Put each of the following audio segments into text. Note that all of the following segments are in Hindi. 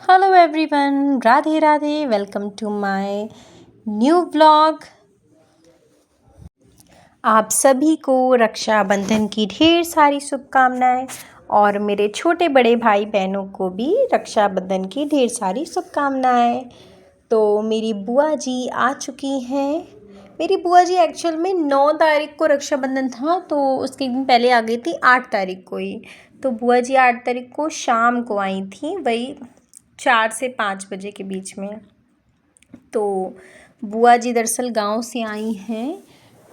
Hello everyone, Radhe Radhe. Welcome to my new vlog. आप सभी को रक्षाबंधन की ढेर सारी शुभकामनाएं और मेरे छोटे बड़े भाई बहनों को भी रक्षाबंधन की ढेर सारी शुभकामनाएं। तो मेरी बुआ जी आ चुकी हैं। मेरी बुआ जी एक्चुअल में 9 तारीख को रक्षाबंधन था, तो उसके एक दिन पहले आ गई थी 8 तारीख को ही। तो बुआ जी 8 तारीख को शाम को आई थी, वही 4 से 5 बजे के बीच में। तो बुआ जी दरअसल गांव से आई हैं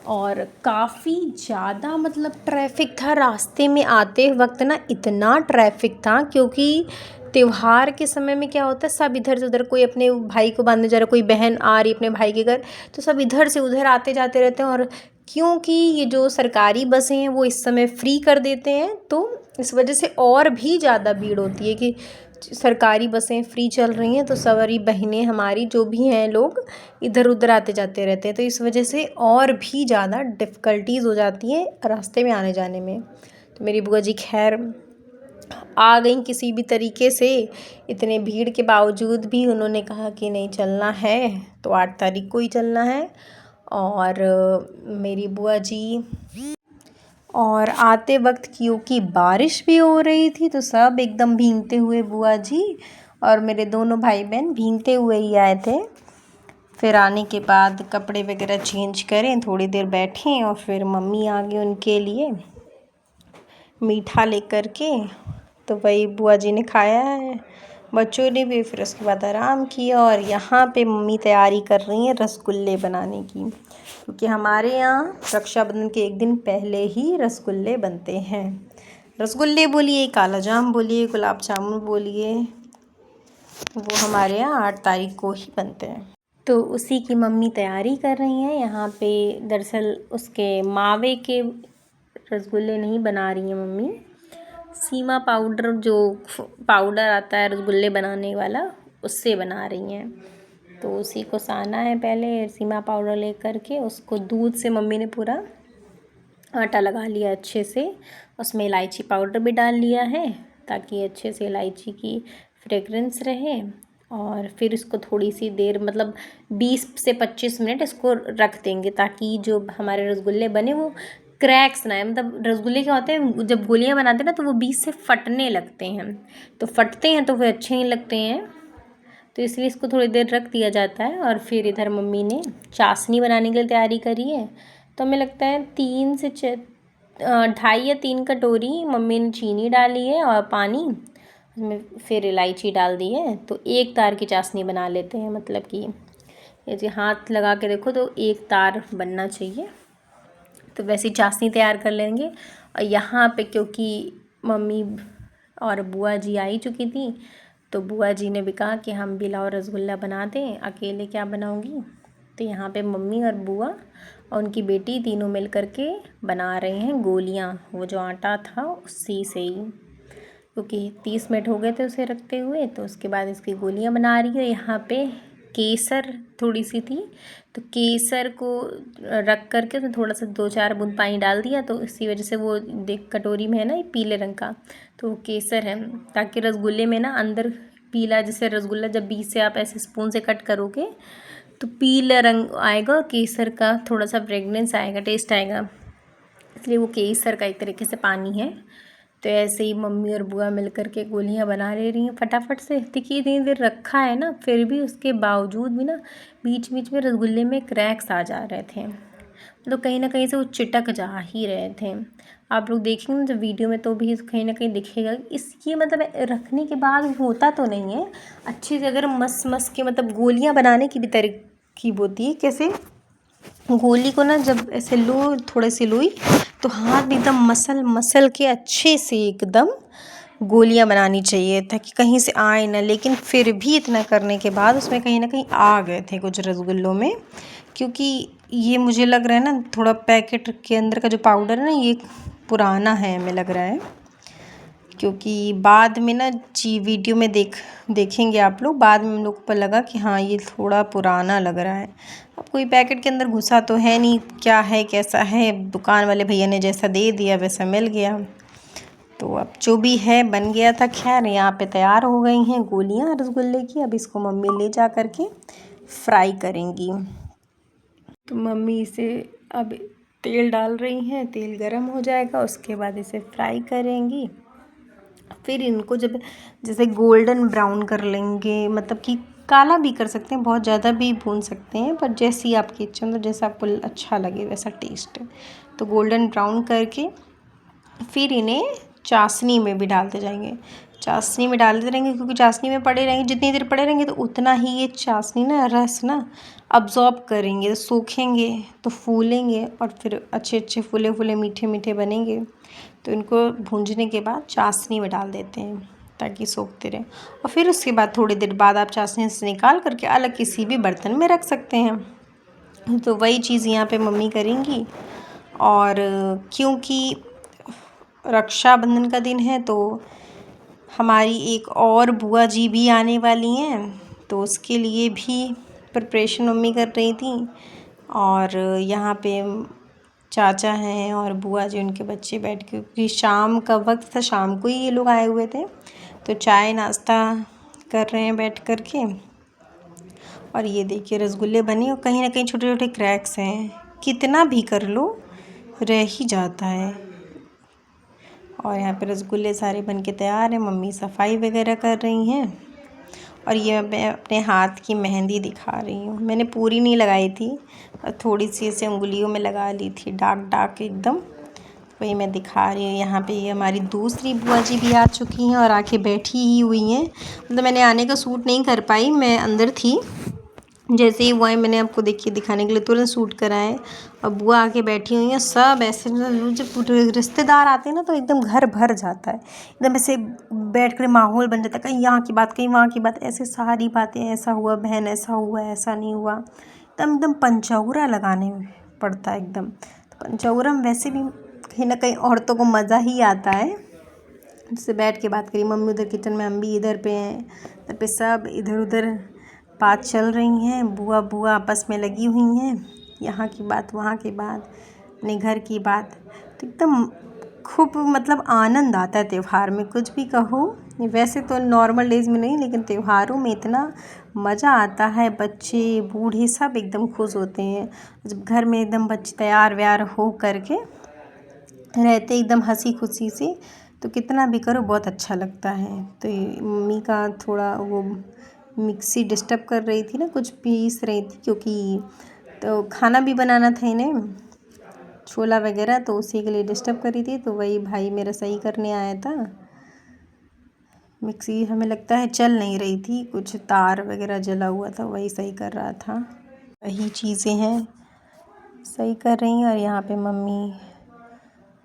और काफ़ी ज़्यादा मतलब ट्रैफिक था रास्ते में आते वक्त ना, इतना ट्रैफिक था क्योंकि त्योहार के समय में क्या होता है, सब इधर से उधर, कोई अपने भाई को बांधने जा रहा है, कोई बहन आ रही अपने भाई के घर, तो सब इधर से उधर आते जाते रहते हैं। और क्योंकि ये जो सरकारी बसें हैं वो इस समय फ्री कर देते हैं, तो इस वजह से और भी ज़्यादा भीड़ होती है कि सरकारी बसें फ्री चल रही हैं, तो सवारी बहनें हमारी जो भी हैं लोग इधर उधर आते जाते रहते हैं, तो इस वजह से और भी ज़्यादा डिफ़िकल्टीज़ हो जाती हैं रास्ते में आने जाने में। तो मेरी बुआ जी खैर आ गई किसी भी तरीके से। इतने भीड़ के बावजूद भी उन्होंने कहा कि नहीं, चलना है तो 8 तारीख को ही चलना है। और मेरी बुआ जी और आते वक्त क्योंकि बारिश भी हो रही थी, तो सब एकदम भीगते हुए बुआ जी और मेरे दोनों भाई बहन भीगते हुए ही आए थे। फिर आने के बाद कपड़े वगैरह चेंज करें, थोड़ी देर बैठें और फिर मम्मी आ गई उनके लिए मीठा लेकर के। तो वही बुआ जी ने खाया है, बच्चों ने भी। फिर उसके बाद आराम किया और यहाँ पे मम्मी तैयारी कर रही हैं रसगुल्ले बनाने की, क्योंकि हमारे यहाँ रक्षाबंधन के एक दिन पहले ही रसगुल्ले बनते हैं। रसगुल्ले बोलिए, काला जाम बोलिए, गुलाब जामुन बोलिए, वो हमारे यहाँ 8 तारीख को ही बनते हैं। तो उसी की मम्मी तैयारी कर रही हैं यहाँ पे। दरअसल उसके मावे के रसगुल्ले नहीं बना रही हैं मम्मी, सीमा पाउडर, जो पाउडर आता है रसगुल्ले बनाने वाला, उससे बना रही हैं। तो उसी को साना है पहले, सीमा पाउडर लेकर के उसको दूध से मम्मी ने पूरा आटा लगा लिया अच्छे से। उसमें इलायची पाउडर भी डाल लिया है ताकि अच्छे से इलायची की फ्रेगरेंस रहे। और फिर इसको थोड़ी सी देर, मतलब 20 से 25 मिनट इसको रख देंगे ताकि जो हमारे रसगुल्ले बने वो क्रैक्स ना आए। मतलब रसगुल्ले क्या होते हैं, जब गोलियां बनाते हैं ना तो वो बीच से फटने लगते हैं, तो फटते हैं तो वे अच्छे नहीं लगते हैं, तो इसलिए इसको थोड़ी देर रख दिया जाता है। और फिर इधर मम्मी ने चाशनी बनाने के लिए तैयारी करी है। तो हमें लगता है 3 से 2.5 या 3 कटोरी मम्मी ने चीनी डाली है और पानी, उसमें फिर इलायची डाल दी है। तो 1 तार की चाशनी बना लेते हैं, मतलब कि ये हाथ लगा के देखो तो 1 तार बनना चाहिए। तो वैसी चाशनी तैयार कर लेंगे। और यहाँ पे क्योंकि मम्मी और बुआ जी आ ही चुकी थी, तो बुआ जी ने भी कहा कि हम भी लाओ रसगुल्ला बना दें, अकेले क्या बनाऊंगी। तो यहाँ पे मम्मी और बुआ और उनकी बेटी तीनों मिल कर के बना रहे हैं गोलियाँ, वो जो आटा था उसी से ही, क्योंकि 30 मिनट हो गए थे उसे रखते हुए। तो उसके बाद इसकी गोलियाँ बना रही है। यहाँ पे केसर थोड़ी सी थी, तो केसर को रख करके उसमें थोड़ा सा 2-4 बूंद पानी डाल दिया, तो इसी वजह से वो देख कटोरी में है ना ये पीले रंग का, तो वो केसर है, ताकि रसगुल्ले में ना अंदर पीला, जैसे रसगुल्ला जब बीच से आप ऐसे स्पून से कट करोगे तो पीला रंग आएगा, केसर का थोड़ा सा फ्रेगनेंस आएगा, टेस्ट आएगा, इसलिए वो केसर का एक तरीके से पानी है। तो ऐसे ही मम्मी और बुआ मिल कर के गोलियाँ बना ले रही हैं फटाफट से। देखिए इतनी देर रखा है ना, फिर भी उसके बावजूद भी ना बीच बीच में रसगुल्ले में क्रैक्स आ जा रहे थे, मतलब कहीं ना कहीं से वो चिटक जा ही रहे थे। आप लोग देखेंगे ना जब वीडियो में, तो भी कहीं ना कहीं दिखेगा। इसकी मतलब रखने के बाद होता तो नहीं है अच्छे से, अगर मस के, मतलब गोलियाँ बनाने की भी तरकीब होती है। कैसे, गोली को ना जब ऐसे लो, थोड़े से लोई, तो हाथ में एकदम मसल के अच्छे से एकदम गोलियां बनानी चाहिए ताकि कहीं से आए ना। लेकिन फिर भी इतना करने के बाद उसमें कहीं ना कहीं आ गए थे कुछ रसगुल्लों में, क्योंकि ये मुझे लग रहा है ना, थोड़ा पैकेट के अंदर का जो पाउडर है ना, ये पुराना है हमें लग रहा है, क्योंकि बाद में ना जी वीडियो में देखेंगे आप लोग, बाद में हम लोग को लगा कि हाँ ये थोड़ा पुराना लग रहा है। अब कोई पैकेट के अंदर घुसा तो है नहीं, क्या है कैसा है, दुकान वाले भैया ने जैसा दे दिया वैसा मिल गया। तो अब जो भी है बन गया था। खैर यहाँ पे तैयार हो गई हैं गोलियाँ रसगुल्ले की। अब इसको मम्मी ले जा कर के फ्राई करेंगी। तो मम्मी इसे अब तेल डाल रही हैं, तेल गरम हो जाएगा उसके बाद इसे फ्राई करेंगी। फिर इनको जब जैसे गोल्डन ब्राउन कर लेंगे, मतलब कि काला भी कर सकते हैं, बहुत ज़्यादा भी भून सकते हैं, पर जैसी आपकी इच्छा हो, जैसा आपको अच्छा लगे वैसा टेस्ट है। तो गोल्डन ब्राउन करके फिर इन्हें चाशनी में भी डालते जाएंगे। चाशनी में डालते रहेंगे क्योंकि चाशनी में पड़े रहेंगे, जितनी देर पड़े रहेंगे तो उतना ही ये चाशनी ना रस ना अब्जॉर्ब करेंगे, तो सूखेंगे तो फूलेंगे और फिर अच्छे अच्छे फूले फूले मीठे मीठे बनेंगे। तो इनको भूंजने के बाद चाशनी में डाल देते हैं ताकि सूखते रहें। और फिर उसके बाद थोड़ी देर बाद आप चाशनी से निकाल करके अलग किसी भी बर्तन में रख सकते हैं। तो वही चीज़ यहाँ पे मम्मी करेंगी। और क्योंकि रक्षाबंधन का दिन है तो हमारी एक और बुआ जी भी आने वाली हैं, तो उसके लिए भी प्रिपरेशन मम्मी कर रही थी। और यहाँ पे चाचा हैं और बुआ जी उनके बच्चे बैठ के, क्योंकि शाम का वक्त था, शाम को ही ये लोग आए हुए थे, तो चाय नाश्ता कर रहे हैं बैठ कर के। और ये देखिए रसगुल्ले बने और कहीं ना कहीं छोटे छोटे क्रैक्स हैं, कितना भी कर लो रह ही जाता है। और यहाँ पे रसगुल्ले सारे बन के तैयार हैं, मम्मी सफाई वगैरह कर रही हैं। और ये मैं अपने हाथ की मेहंदी दिखा रही हूँ। मैंने पूरी नहीं लगाई थी और थोड़ी सी इसे उंगलियों में लगा ली थी, डार्क डार्क एकदम, वही मैं दिखा रही हूँ। यहाँ पे ये हमारी दूसरी बुआ जी भी आ चुकी हैं और आके बैठी ही हुई हैं। मतलब मैंने आने का शूट नहीं कर पाई, मैं अंदर थी। जैसे ही वो आए मैंने आपको देखिए दिखाने के लिए तुरंत शूट कराए। और बुआ आके बैठी हुई हैं, सब ऐसे जब रिश्तेदार आते हैं ना तो एकदम घर भर जाता है, एकदम ऐसे बैठ कर माहौल बन जाता है, कहीं यहाँ की बात कहीं वहाँ की बात, ऐसे सारी बातें, ऐसा हुआ बहन, ऐसा हुआ ऐसा नहीं हुआ, एकदम एकदम पंचौरा लगाने पड़ता है एकदम। तो पंचौरा में वैसे भी कहीं ना कहीं औरतों को मज़ा ही आता है। जिससे बैठ के बात करी, मम्मी उधर किचन में, हम भी इधर पे हैं, इधर पे सब इधर उधर बात चल रही हैं। बुआ बुआ आपस में लगी हुई हैं, यहाँ की बात वहाँ की बात, अपने घर की बात। तो एकदम खूब मतलब आनंद आता है त्यौहार में, कुछ भी कहो। वैसे तो नॉर्मल डेज़ में नहीं, लेकिन त्योहारों में इतना मज़ा आता है, बच्चे बूढ़े सब एकदम खुश होते हैं जब घर में एकदम बच्चे तैयार व्यार हो करके रहते एकदम हंसी खुशी से। तो कितना भी करो बहुत अच्छा लगता है। तो मम्मी का थोड़ा वो मिक्सी डिस्टर्ब कर रही थी ना, कुछ पीस रही थी, क्योंकि तो खाना भी बनाना था इन्हें, छोला वगैरह, तो उसी के लिए डिस्टर्ब कर रही थी। तो वही भाई मेरा सही करने आया था। मिक्सी हमें लगता है चल नहीं रही थी, कुछ तार वगैरह जला हुआ था, वही सही कर रहा था। वही चीज़ें हैं सही कर रही हैं। और यहाँ पे मम्मी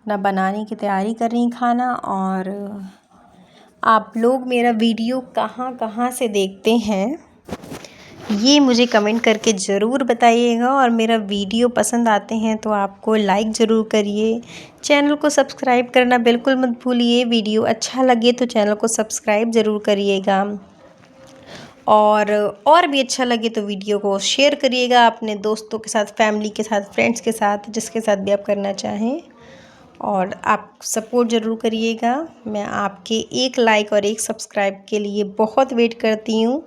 ना बनाने की तैयारी कर रही खाना। और आप लोग मेरा वीडियो कहाँ कहाँ से देखते हैं ये मुझे कमेंट करके ज़रूर बताइएगा। और मेरा वीडियो पसंद आते हैं तो आपको लाइक ज़रूर करिए, चैनल को सब्सक्राइब करना बिल्कुल मत भूलिए। वीडियो अच्छा लगे तो चैनल को सब्सक्राइब ज़रूर करिएगा। और भी अच्छा लगे तो वीडियो को शेयर करिएगा अपने दोस्तों के साथ, फैमिली के साथ, फ्रेंड्स के साथ, जिसके साथ भी आप करना चाहें। और आप सपोर्ट ज़रूर करिएगा। मैं आपके एक लाइक और एक सब्सक्राइब के लिए बहुत वेट करती हूँ।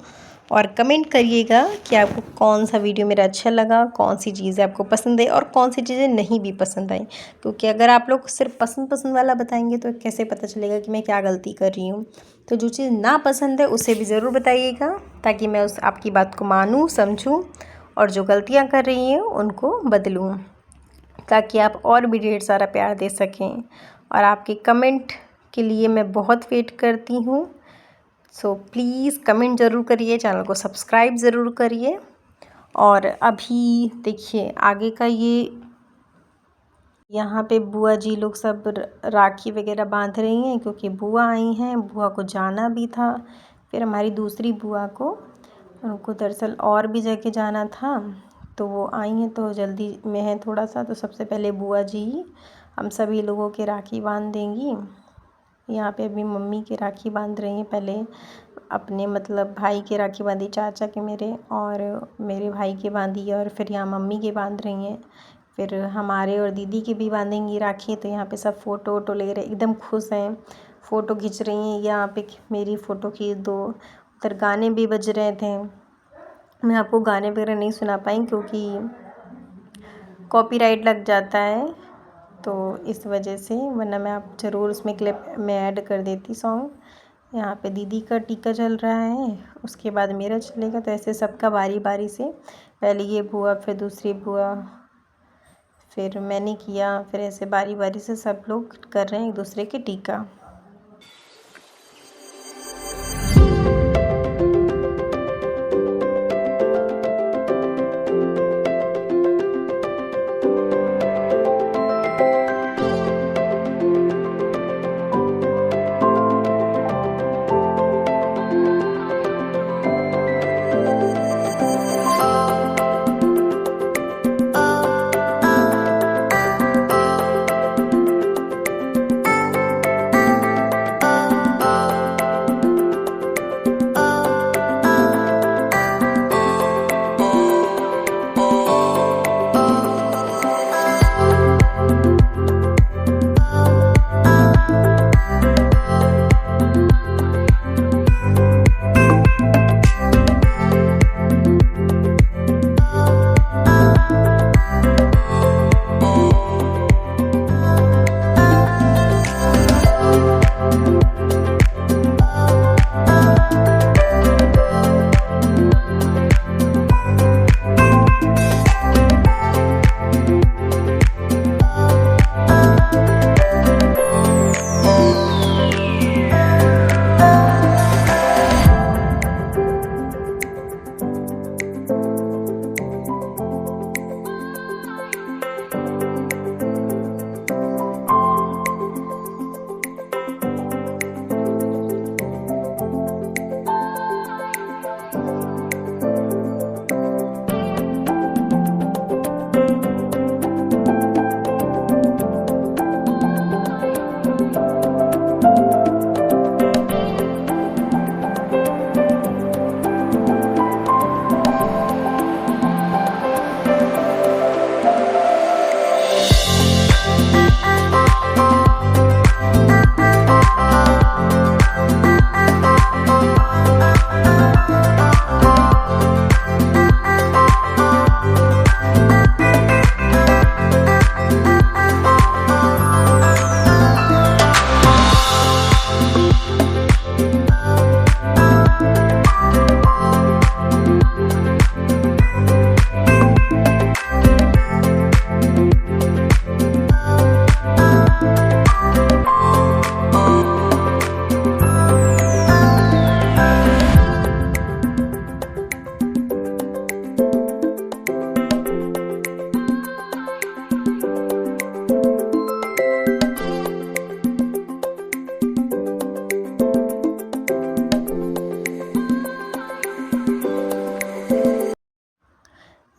और कमेंट करिएगा कि आपको कौन सा वीडियो मेरा अच्छा लगा, कौन सी चीज़ें आपको पसंद है और कौन सी चीज़ें नहीं भी पसंद आई। क्योंकि अगर आप लोग सिर्फ पसंद वाला बताएंगे तो कैसे पता चलेगा कि मैं क्या गलती कर रही हूँ। तो जो चीज़ ना पसंद है उसे भी ज़रूर बताइएगा, ताकि मैं उस आपकी बात को मानूँ, समझूँ और जो गलतियाँ कर रही हैं उनको बदलूँ, ताकि आप और भी ढेर सारा प्यार दे सकें। और आपके कमेंट के लिए मैं बहुत वेट करती हूँ। सो प्लीज़ कमेंट ज़रूर करिए, चैनल को सब्सक्राइब ज़रूर करिए। और अभी देखिए आगे का ये यहाँ पे बुआ जी लोग सब राखी वगैरह बांध रही हैं, क्योंकि बुआ आई हैं, बुआ को जाना भी था। फिर हमारी दूसरी बुआ को, उनको दरअसल और भी जगह जाना था, तो वो आई हैं तो जल्दी में है थोड़ा सा। तो सबसे पहले बुआ जी हम सभी लोगों के राखी बांध देंगी। यहाँ पे अभी मम्मी के राखी बांध रही हैं, पहले अपने मतलब भाई के राखी बांधी, चाचा के मेरे, और मेरे भाई के बांधी, और फिर यहाँ मम्मी के बांध रही हैं। फिर हमारे और दीदी की भी बांधेंगी राखी। तो यहाँ पे सब फ़ोटो वोटो ले रहे, एकदम खुश हैं, फ़ोटो खींच रही हैं। यहाँ पे मेरी फ़ोटो खींच दो। उधर गाने भी बज रहे थे। मैं आपको गाने वगैरह नहीं सुना पाई क्योंकि कॉपीराइट लग जाता है, तो इस वजह से, वरना मैं आप ज़रूर उसमें क्लिप में ऐड कर देती सॉन्ग। यहाँ पे दीदी का टीका चल रहा है, उसके बाद मेरा चलेगा। तो ऐसे सबका बारी बारी से, पहले ये बुआ, फिर दूसरी बुआ, फिर मैंने किया, फिर ऐसे बारी बारी से सब लोग कर रहे हैं एक दूसरे के टीका।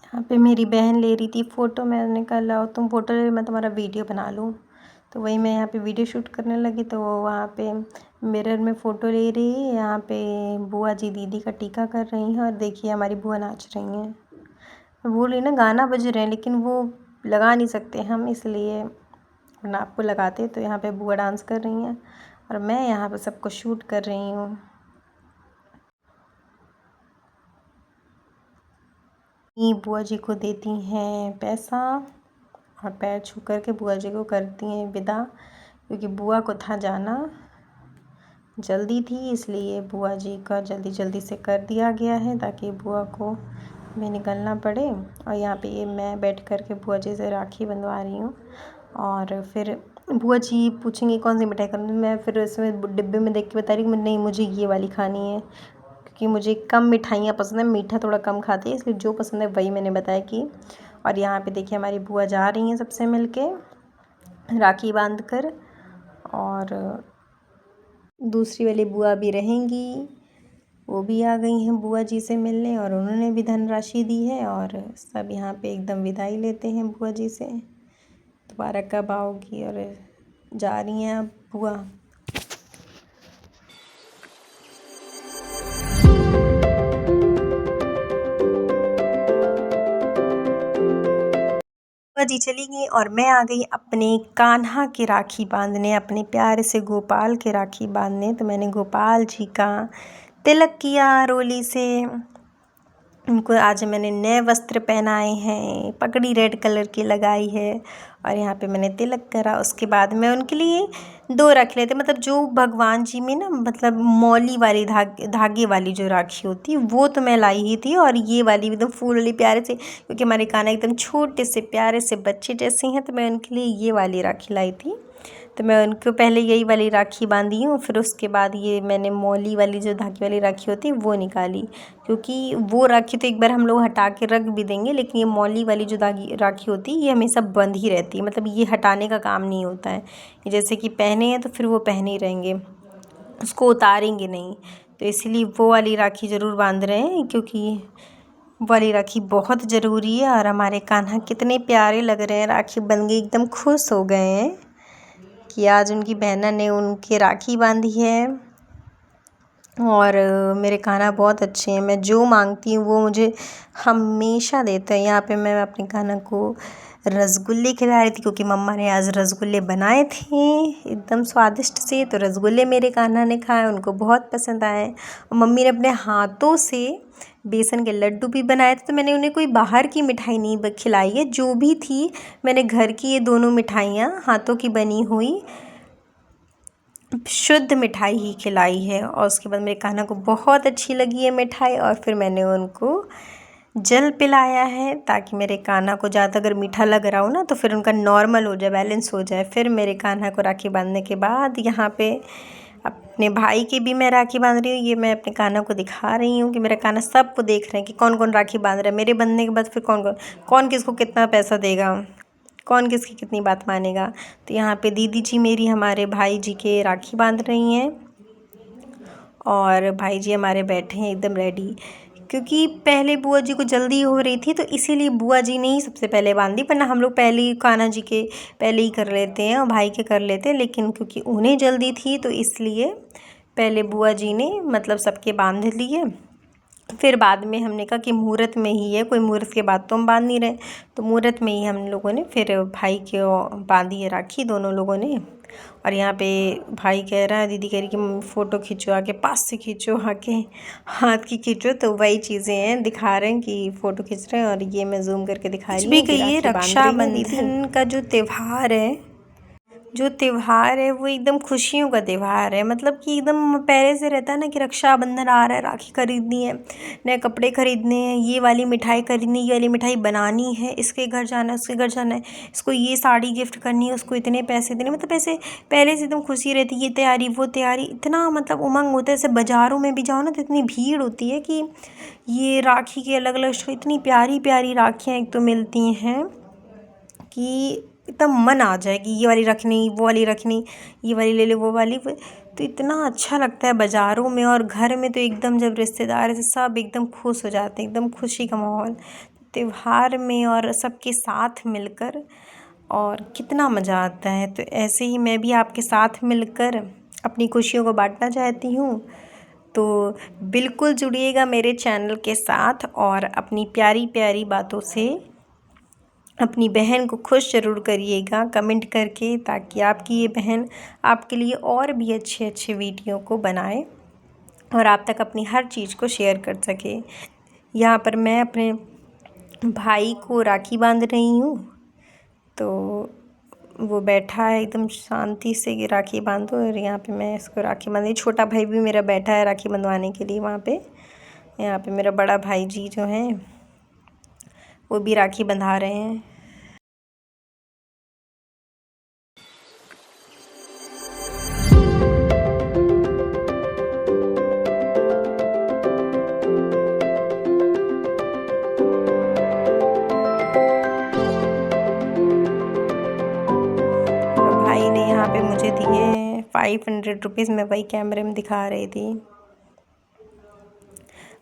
यहाँ पे मेरी बहन ले रही थी फ़ोटो, मैंने कहा लाओ तुम फ़ोटो ले, मैं तुम्हारा वीडियो बना लूँ। तो वही मैं यहाँ पे वीडियो शूट करने लगी, तो वो वहाँ पे मिरर में फ़ोटो ले रही है। यहाँ पे बुआ जी दीदी का टीका कर रही हैं और देखिए हमारी बुआ नाच रही हैं। मैं बोल रही ना गाना बज रहे हैं, लेकिन वो लगा नहीं सकते हम, इसलिए, वरना आपको लगाते। तो यहाँ पे बुआ डांस कर रही हैं और मैं यहाँ पे सबको शूट कर रही हूँ। बुआ जी को देती हैं पैसा और पैर छू कर के बुआ जी को करती हैं विदा, क्योंकि बुआ को था जाना, जल्दी थी, इसलिए बुआ जी का जल्दी जल्दी से कर दिया गया है ताकि बुआ को भी निकलना पड़े। और यहाँ पे ये मैं बैठ कर के बुआ जी से राखी बंधवा रही हूँ। और फिर बुआ जी पूछेंगी कौन सी मिठाई खानी, मैं फिर इसमें डिब्बे में देख के बता रही हूँ नहीं मुझे ये वाली खानी है, क्योंकि मुझे कम मिठाइयाँ पसंद है, मीठा थोड़ा कम खाती है, इसलिए जो पसंद है वही मैंने बताया कि। और यहाँ पे देखिए हमारी बुआ जा रही हैं सबसे मिलके राखी बांध कर, और दूसरी वाली बुआ भी रहेंगी, वो भी आ गई हैं बुआ जी से मिलने और उन्होंने भी धनराशि दी है। और सब यहाँ पे एकदम विदाई लेते हैं बुआ जी से, दोबारा कब आओगी, और जा रही हैं अब बुआ। बुआ जी चली गई और मैं आ गई अपने कान्हा की राखी बांधने, अपने प्यारे से गोपाल के राखी बांधने। तो मैंने गोपाल जी का तिलक किया रोली से। उनको आज मैंने नए वस्त्र पहनाए हैं, पगड़ी रेड कलर की लगाई है और यहाँ पे मैंने तिलक करा। उसके बाद मैं उनके लिए 2 रख लेते, मतलब जो भगवान जी में ना, मतलब मौली वाली धागे वाली जो राखी होती है वो तो मैं लाई ही थी, और ये वाली एकदम फूल वाली प्यारे से, क्योंकि हमारे कान्हा एकदम छोटे से प्यारे से बच्चे जैसे हैं, तो मैं उनके लिए ये वाली राखी लाई थी। तो मैं उनको पहले यही वाली राखी बांधी हूँ, फिर उसके बाद ये मैंने मौली वाली जो धागे वाली राखी होती है वो निकाली, क्योंकि वो राखी तो एक बार हम लोग हटा के रख भी देंगे, लेकिन ये मौली वाली जो धागी राखी होती है ये हमेशा बंद ही रहती है, मतलब ये हटाने का काम नहीं होता है। ये जैसे कि पहने हैं तो फिर वो पहने ही रहेंगे, उसको उतारेंगे नहीं। तो इसलिए वो वाली राखी ज़रूर बांध रहे हैं, क्योंकि वो वाली राखी बहुत ज़रूरी है। और हमारे कान्हा कितने प्यारे लग रहे हैं, राखी बन गई, एकदम खुश हो गए हैं कि आज उनकी बहना ने उनकी राखी बांधी है। और मेरे कान्हा बहुत अच्छे हैं, मैं जो मांगती हूँ वो मुझे हमेशा देते हैं। यहाँ पे मैं अपने कान्हा को रसगुल्ले खिला रही थी, क्योंकि मम्मा ने आज रसगुल्ले बनाए थे एकदम स्वादिष्ट से। तो रसगुल्ले मेरे कान्हा ने खाए, उनको बहुत पसंद आए। और मम्मी ने अपने हाथों से बेसन के लड्डू भी बनाए थे। तो मैंने उन्हें कोई बाहर की मिठाई नहीं खिलाई है, जो भी थी मैंने घर की ये दोनों मिठाइयाँ हाथों की बनी हुई शुद्ध मिठाई ही खिलाई है। और उसके बाद मेरे कान्हा को बहुत अच्छी लगी है मिठाई, और फिर मैंने उनको जल पिलाया है, ताकि मेरे कान्हा को ज़्यादा अगर मीठा लग रहा हो ना तो फिर उनका नॉर्मल हो जाए, बैलेंस हो जाए। फिर मेरे कान्हा को राखी बांधने के बाद यहाँ पे अपने भाई की भी मैं राखी बांध रही हूँ। ये मैं अपने कान्हा को दिखा रही हूँ कि मेरा कान्हा सबको देख रहे हैं कि कौन कौन राखी बांध रहा है। मेरे बंधने के बाद फिर कौन किसको कितना पैसा देगा, कौन किसकी कितनी बात मानेगा। तो यहाँ पे दीदी जी मेरी हमारे भाई जी के राखी बांध रही हैं, और भाई जी हमारे बैठे हैं एकदम रेडी, क्योंकि पहले बुआ जी को जल्दी हो रही थी, तो इसीलिए बुआ जी ने ही सबसे पहले बांधी। वरना हम लोग पहले ही कान्हा जी के पहले ही कर लेते हैं और भाई के कर लेते हैं, लेकिन क्योंकि उन्हें जल्दी थी तो इसलिए पहले बुआ जी ने मतलब सबके बांध लिए। फिर बाद में हमने कहा कि मुहूर्त में ही है, कोई मुहूर्त के बाद तो हम बांध नहीं रहे, तो मुहूर्त में ही हम लोगों ने फिर भाई के बांधी है राखी दोनों लोगों ने। और यहाँ पे भाई कह रहा है, दीदी कह रही कि फ़ोटो खींचो, आके पास से खींचो, आके हाथ की खींचो। तो वही चीज़ें हैं, दिखा रहे हैं कि फ़ोटो खींच रहे हैं। और ये मैं जूम करके दिखा रही हूँ कि ये रक्षाबंधन का जो त्यौहार है, वो एकदम खुशियों का त्यौहार है। मतलब कि एकदम पहले से रहता है ना कि रक्षाबंधन आ रहा है, राखी खरीदनी है, नए कपड़े खरीदने हैं, ये वाली मिठाई खरीदनी, ये वाली मिठाई बनानी है, इसके घर जाना है, उसके घर जाना है, इसको ये साड़ी गिफ्ट करनी है, उसको इतने पैसे देने, मतलब ऐसे पहले से एकदम खुशी रहती है, ये तैयारी वो तैयारी, इतना मतलब उमंग होता है। ऐसे बाज़ारों में भी जाओ ना तो इतनी भीड़ होती है कि ये राखी के अलग अलग इतनी प्यारी प्यारी राखियाँ एक तो मिलती हैं कि एकदम मन आ जाए कि ये वाली रखनी, वो वाली रखनी, ये वाली ले लो, वो वाली। तो इतना अच्छा लगता है बाज़ारों में। और घर में तो एकदम जब रिश्तेदार है तो सब एकदम खुश हो जाते हैं, एकदम खुशी का माहौल त्यौहार में, और सबके साथ मिलकर और कितना मज़ा आता है। तो ऐसे ही मैं भी आपके साथ मिलकर अपनी खुशियों को बांटना चाहती हूँ। तो बिल्कुल जुड़िएगा मेरे चैनल के साथ, और अपनी प्यारी प्यारी बातों से अपनी बहन को खुश ज़रूर करिएगा कमेंट करके, ताकि आपकी ये बहन आपके लिए और भी अच्छे अच्छे वीडियो को बनाए और आप तक अपनी हर चीज़ को शेयर कर सके। यहाँ पर मैं अपने भाई को राखी बांध रही हूँ, तो वो बैठा है एकदम शांति से कि राखी बांधो, और यहाँ पे मैं इसको राखी बांधी। छोटा भाई भी मेरा बैठा है राखी बंधवाने के लिए वहाँ पे। यहाँ पे मेरा बड़ा भाई जी जो हैं वो भी राखी बंधा रहे हैं। भाई ने यहाँ पे मुझे दिए 500 रुपीज़, मैं वही कैमरे में दिखा रही थी।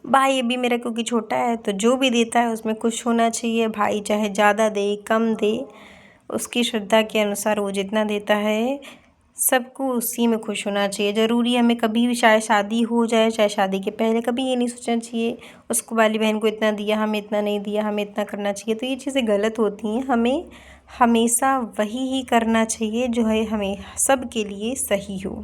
भाई अभी मेरा क्योंकि छोटा है तो जो भी देता है उसमें खुश होना चाहिए। भाई चाहे ज़्यादा दे कम दे, उसकी श्रद्धा के अनुसार वो जितना देता है सबको उसी में खुश होना चाहिए। ज़रूरी हमें कभी भी, चाहे शादी हो जाए चाहे शादी के पहले, कभी ये नहीं सोचना चाहिए उसको वाली बहन को इतना दिया, हमें इतना नहीं दिया, हमें इतना करना चाहिए। तो ये चीज़ें गलत होती हैं। हमें हमेशा वही ही करना चाहिए जो है हमें सब के लिए सही हो।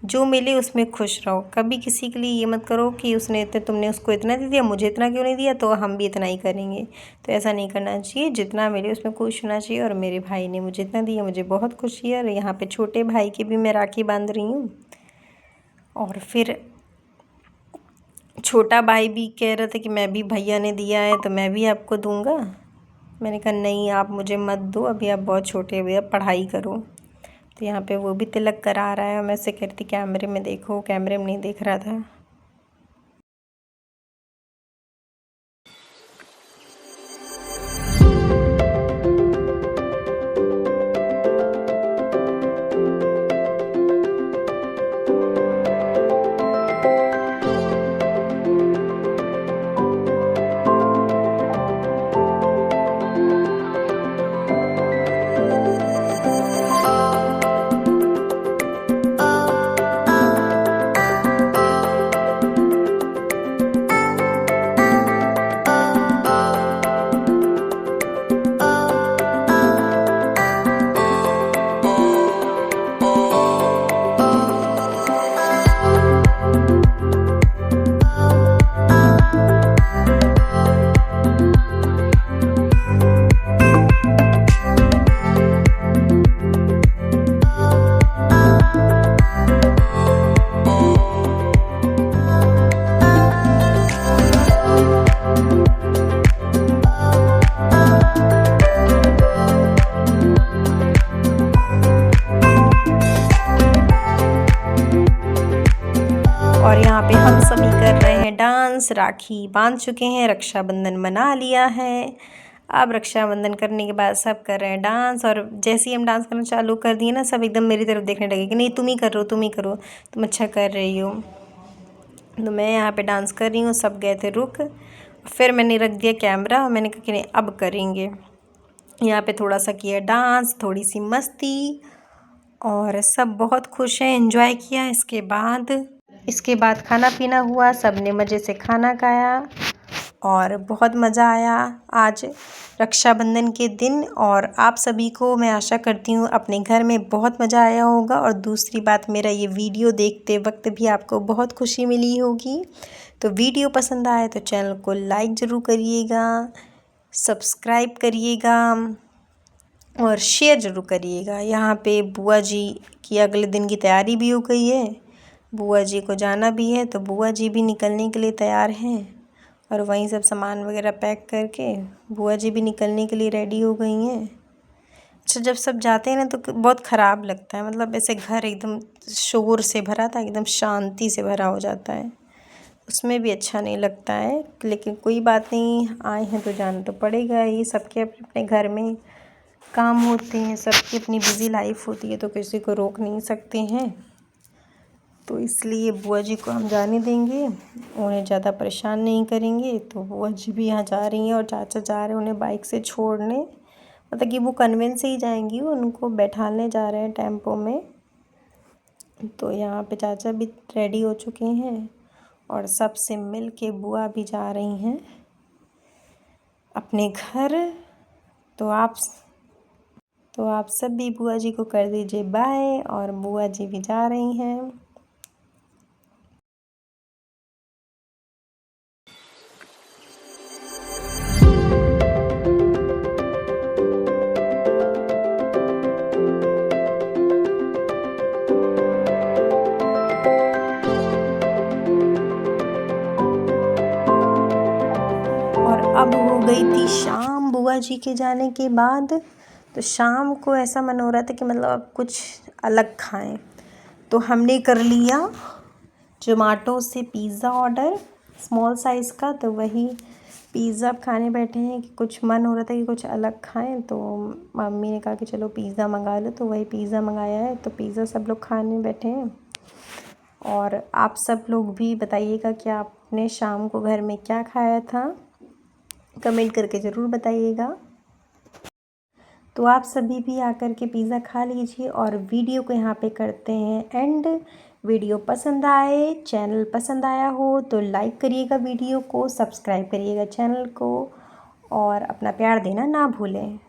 जो मिले उसमें खुश रहो। कभी किसी के लिए ये मत करो कि उसने तुमने उसको इतना दे दिया, मुझे इतना क्यों नहीं दिया, तो हम भी इतना ही करेंगे। तो ऐसा नहीं करना चाहिए। जितना मिले उसमें खुश होना चाहिए। और मेरे भाई ने मुझे इतना दिया, मुझे बहुत खुशी है। और यहाँ पे छोटे भाई की भी मैं राखी बांध रही हूँ। और फिर छोटा भाई भी कह रहा था कि मैं भी, भैया ने दिया है तो मैं भी आपको दूंगा। मैंने कहा नहीं, आप मुझे मत दो, अभी आप बहुत छोटे हो, भैया पढ़ाई करो। तो यहाँ पे वो भी तिलक करा रहा है और मैं उससे कह रही थी कैमरे में देखो, कैमरे में नहीं देख रहा था। और यहाँ पे हम सभी कर रहे हैं डांस। राखी बांध चुके हैं, रक्षाबंधन मना लिया है। अब रक्षाबंधन करने के बाद सब कर रहे हैं डांस। और जैसे ही हम डांस करना चालू कर दिए ना, सब एकदम मेरी तरफ देखने लगे कि नहीं तुम ही कर रहे हो, तुम ही करो, तुम अच्छा कर रही हो। तो मैं यहाँ पे डांस कर रही हूँ, सब गए थे रुक। फिर मैंने रख दिया कैमरा और मैंने कहा कि नहीं अब करेंगे। यहाँ पे थोड़ा सा किया डांस, थोड़ी सी मस्ती, और सब बहुत खुश हैं, एंजॉय किया। इसके बाद खाना पीना हुआ, सब ने मज़े से खाना खाया और बहुत मज़ा आया आज रक्षाबंधन के दिन। और आप सभी को मैं आशा करती हूँ अपने घर में बहुत मज़ा आया होगा। और दूसरी बात, मेरा ये वीडियो देखते वक्त भी आपको बहुत खुशी मिली होगी। तो वीडियो पसंद आए तो चैनल को लाइक ज़रूर करिएगा, सब्सक्राइब करिएगा और शेयर ज़रूर करिएगा। यहाँ पे बुआ जी की अगले दिन की तैयारी भी हो गई है। बुआ जी को जाना भी है तो बुआ जी भी निकलने के लिए तैयार हैं। और वहीं सब सामान वगैरह पैक करके बुआ जी भी निकलने के लिए रेडी हो गई हैं। अच्छा, जब सब जाते हैं ना तो बहुत ख़राब लगता है। मतलब ऐसे घर एकदम शोर से भरा था, एकदम शांति से भरा हो जाता है, उसमें भी अच्छा नहीं लगता है। लेकिन कोई बात नहीं, आए हैं तो जाना तो पड़ेगा ही। सबके अपने अपने घर में काम होते हैं, सबकी अपनी बिज़ी लाइफ होती है, तो किसी को रोक नहीं सकते हैं। तो इसलिए बुआ जी को हम जाने देंगे, उन्हें ज़्यादा परेशान नहीं करेंगे। तो बुआ जी भी यहाँ जा रही हैं और चाचा जा रहे हैं उन्हें बाइक से छोड़ने। मतलब कि वो कन्वेंट से ही जाएंगी, उनको बैठाने जा रहे हैं टेम्पो में। तो यहाँ पे चाचा भी रेडी हो चुके हैं और सबसे मिल के बुआ भी जा रही हैं अपने घर। तो आप सब भी बुआ जी को कर दीजिए बाय। और बुआ जी भी जा रही हैं। और अब हो गई थी शाम बुआ जी के जाने के बाद। तो शाम को ऐसा मन हो रहा था कि मतलब अब कुछ अलग खाएं। तो हमने कर लिया जोमेटो से पिज़्ज़ा ऑर्डर, स्मॉल साइज़ का। तो वही पिज़्ज़ा खाने बैठे हैं कि कुछ मन हो रहा था कि कुछ अलग खाएं। तो मम्मी ने कहा कि चलो पिज़्ज़ा मंगा लो, तो वही पिज़्ज़ा मंगाया है। तो पिज़्ज़ा सब लोग खाने बैठे हैं। और आप सब लोग भी बताइएगा कि आपने शाम को घर में क्या खाया था, कमेंट करके ज़रूर बताइएगा। तो आप सभी भी आकर के पिज़्ज़ा खा लीजिए। और वीडियो को यहाँ पे करते हैं एंड। वीडियो पसंद आए, चैनल पसंद आया हो तो लाइक करिएगा वीडियो को, सब्सक्राइब करिएगा चैनल को और अपना प्यार देना ना भूलें।